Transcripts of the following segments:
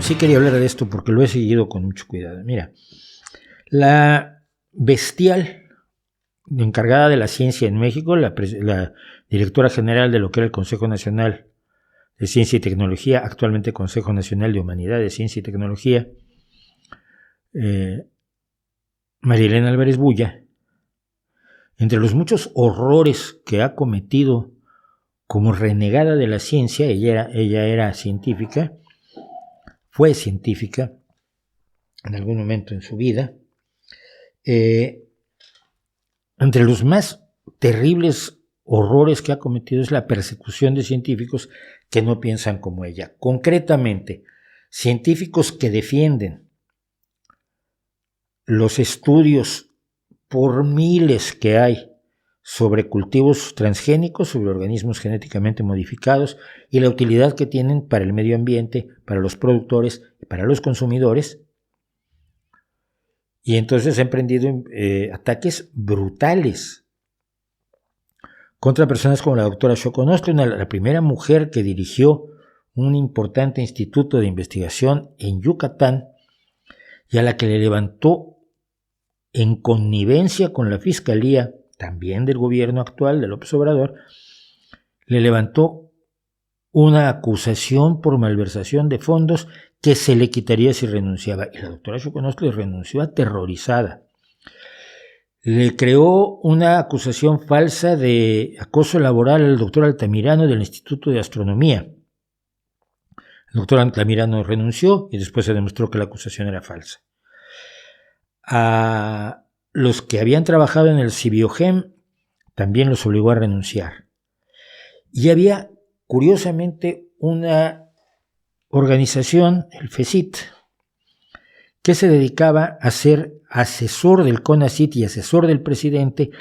sí quería hablar de esto porque lo he seguido con mucho cuidado. Mira, la bestial encargada de la ciencia en México, la directora general de lo que era el Consejo Nacional de Ciencia y Tecnología, actualmente Consejo Nacional de Humanidades, Ciencia y Tecnología, María Elena Álvarez Bulla, entre los muchos horrores que ha cometido como renegada de la ciencia, ella era científica, fue científica en algún momento en su vida, entre los más terribles horrores que ha cometido es la persecución de científicos que no piensan como ella. Concretamente, científicos que defienden los estudios por miles que hay sobre cultivos transgénicos, sobre organismos genéticamente modificados y la utilidad que tienen para el medio ambiente, para los productores y para los consumidores. Y entonces ha emprendido ataques brutales contra personas como la doctora Xochitl Nostri, la primera mujer que dirigió un importante instituto de investigación en Yucatán y a la que le levantó en connivencia con la Fiscalía, también del gobierno actual de López Obrador, le levantó una acusación por malversación de fondos que se le quitaría si renunciaba. Y la doctora Xochitl Nostri renunció aterrorizada. Le creó una acusación falsa de acoso laboral al doctor Altamirano del Instituto de Astronomía. El doctor Altamirano renunció y después se demostró que la acusación era falsa. A los que habían trabajado en el Cibiogem también los obligó a renunciar. Y había, curiosamente, una organización, el FECIT, que se dedicaba a ser asesor del CONACYT y asesor del presidente,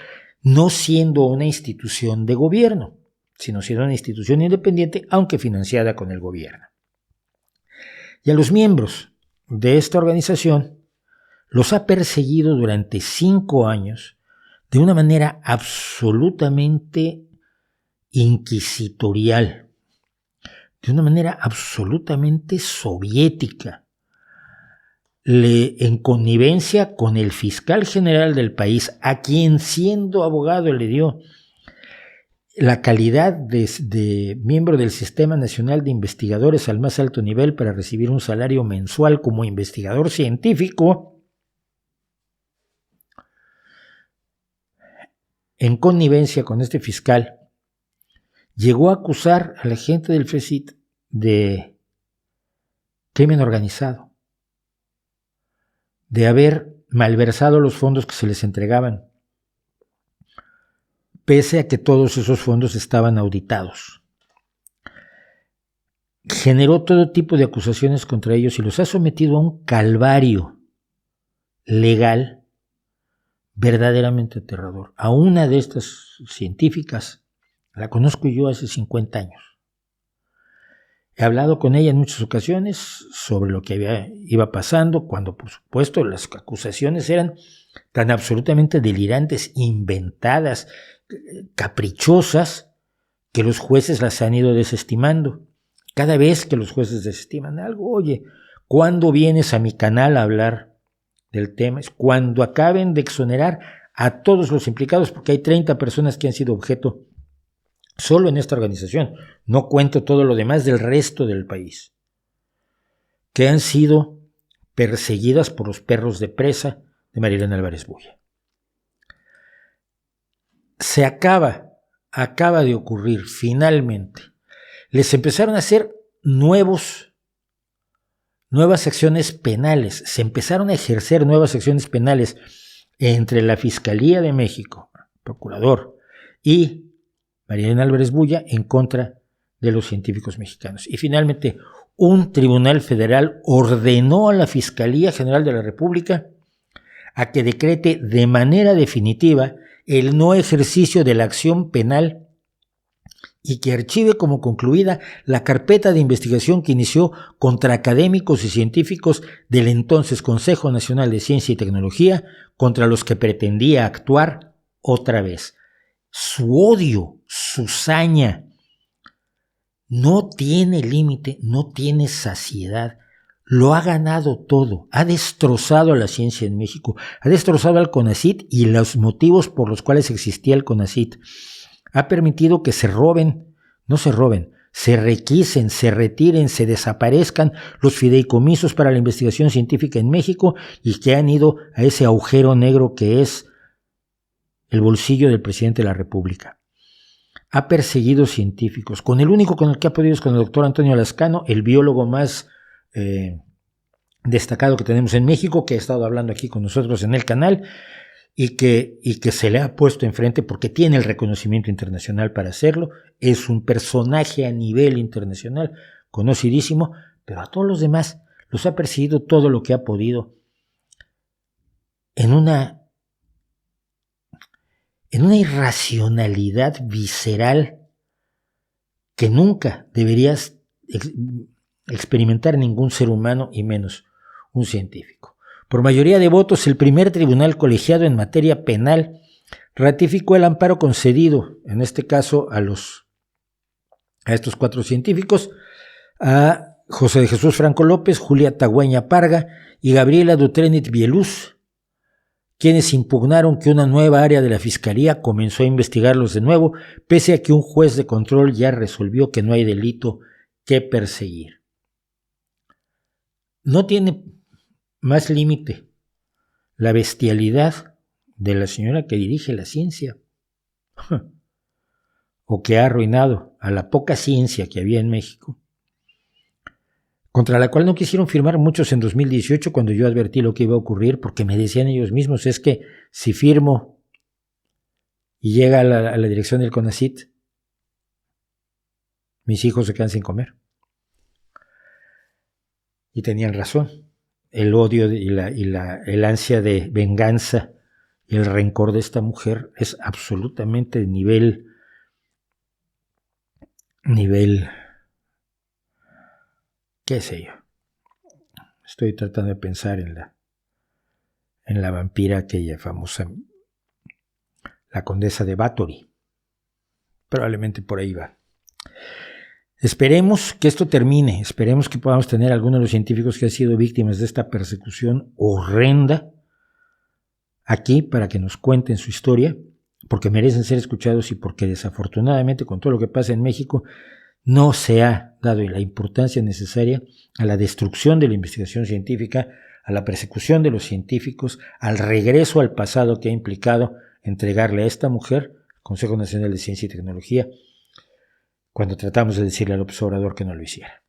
no siendo una institución de gobierno, sino siendo una institución independiente, aunque financiada con el gobierno. Y a los miembros de esta organización los ha perseguido durante 5 años de una manera absolutamente inquisitorial, de una manera absolutamente soviética, en connivencia con el fiscal general del país, a quien siendo abogado le dio la calidad de miembro del Sistema Nacional de Investigadores al más alto nivel para recibir un salario mensual como investigador científico. En connivencia con este fiscal, llegó a acusar a la gente del FECIT de crimen organizado, de haber malversado los fondos que se les entregaban, pese a que todos esos fondos estaban auditados. Generó todo tipo de acusaciones contra ellos y los ha sometido a un calvario legal verdaderamente aterrador. A una de estas científicas la conozco yo hace 50 años. He hablado con ella en muchas ocasiones sobre lo que iba pasando, cuando por supuesto las acusaciones eran tan absolutamente delirantes, inventadas, caprichosas, que los jueces las han ido desestimando. Cada vez que los jueces desestiman algo, oye, ¿cuándo vienes a mi canal a hablar del tema? Es cuando acaben de exonerar a todos los implicados, porque hay 30 personas que han sido objeto solo en esta organización, no cuento todo lo demás del resto del país, que han sido perseguidas por los perros de presa de María Elena Álvarez Bulla. Se acaba de ocurrir finalmente. Les empezaron a hacer nuevas acciones penales, se empezaron a ejercer nuevas acciones penales entre la Fiscalía de México, procurador, y María Elena Álvarez Bulla en contra de los científicos mexicanos. Y finalmente, un tribunal federal ordenó a la Fiscalía General de la República a que decrete de manera definitiva el no ejercicio de la acción penal y que archive como concluida la carpeta de investigación que inició contra académicos y científicos del entonces Consejo Nacional de Ciencia y Tecnología, contra los que pretendía actuar otra vez. Su odio, su saña, no tiene límite, no tiene saciedad. lo ha ganado todo, ha destrozado a la ciencia en México, ha destrozado al CONACYT y los motivos por los cuales existía el CONACYT. Ha permitido que se requisen, se retiren, se desaparezcan los fideicomisos para la investigación científica en México y que han ido a ese agujero negro que es el bolsillo del presidente de la República. Ha perseguido científicos. Con el único con el que ha podido es con el doctor Antonio Lascano, el biólogo más destacado que tenemos en México, que ha estado hablando aquí con nosotros en el canal y que se le ha puesto enfrente porque tiene el reconocimiento internacional para hacerlo. Es un personaje a nivel internacional, conocidísimo, pero a todos los demás los ha perseguido todo lo que ha podido en una irracionalidad visceral que nunca deberías experimentar ningún ser humano y menos un científico. Por mayoría de votos, el primer tribunal colegiado en materia penal ratificó el amparo concedido, en este caso a estos 4 científicos, a José de Jesús Franco López, Julia Tagüeña Parga y Gabriela Dutrenit Bielús, quienes impugnaron que una nueva área de la Fiscalía comenzó a investigarlos de nuevo, pese a que un juez de control ya resolvió que no hay delito que perseguir. No tiene más límite la bestialidad de la señora que dirige la ciencia, o que ha arruinado a la poca ciencia que había en México, contra la cual no quisieron firmar muchos en 2018 cuando yo advertí lo que iba a ocurrir, porque me decían ellos mismos, es que si firmo y llega a la dirección del CONACYT, mis hijos se quedan sin comer. Y tenían razón. El odio y el ansia de venganza y el rencor de esta mujer es absolutamente de nivel, qué sé yo. Estoy tratando de pensar en la vampira aquella famosa, la condesa de Bathory. Probablemente por ahí va. Esperemos que esto termine, esperemos que podamos tener a algunos de los científicos que han sido víctimas de esta persecución horrenda aquí para que nos cuenten su historia, porque merecen ser escuchados y porque desafortunadamente con todo lo que pasa en México no se ha dado la importancia necesaria a la destrucción de la investigación científica, a la persecución de los científicos, al regreso al pasado que ha implicado entregarle a esta mujer, Consejo Nacional de Ciencia y Tecnología, cuando tratamos de decirle al López Obrador que no lo hiciera.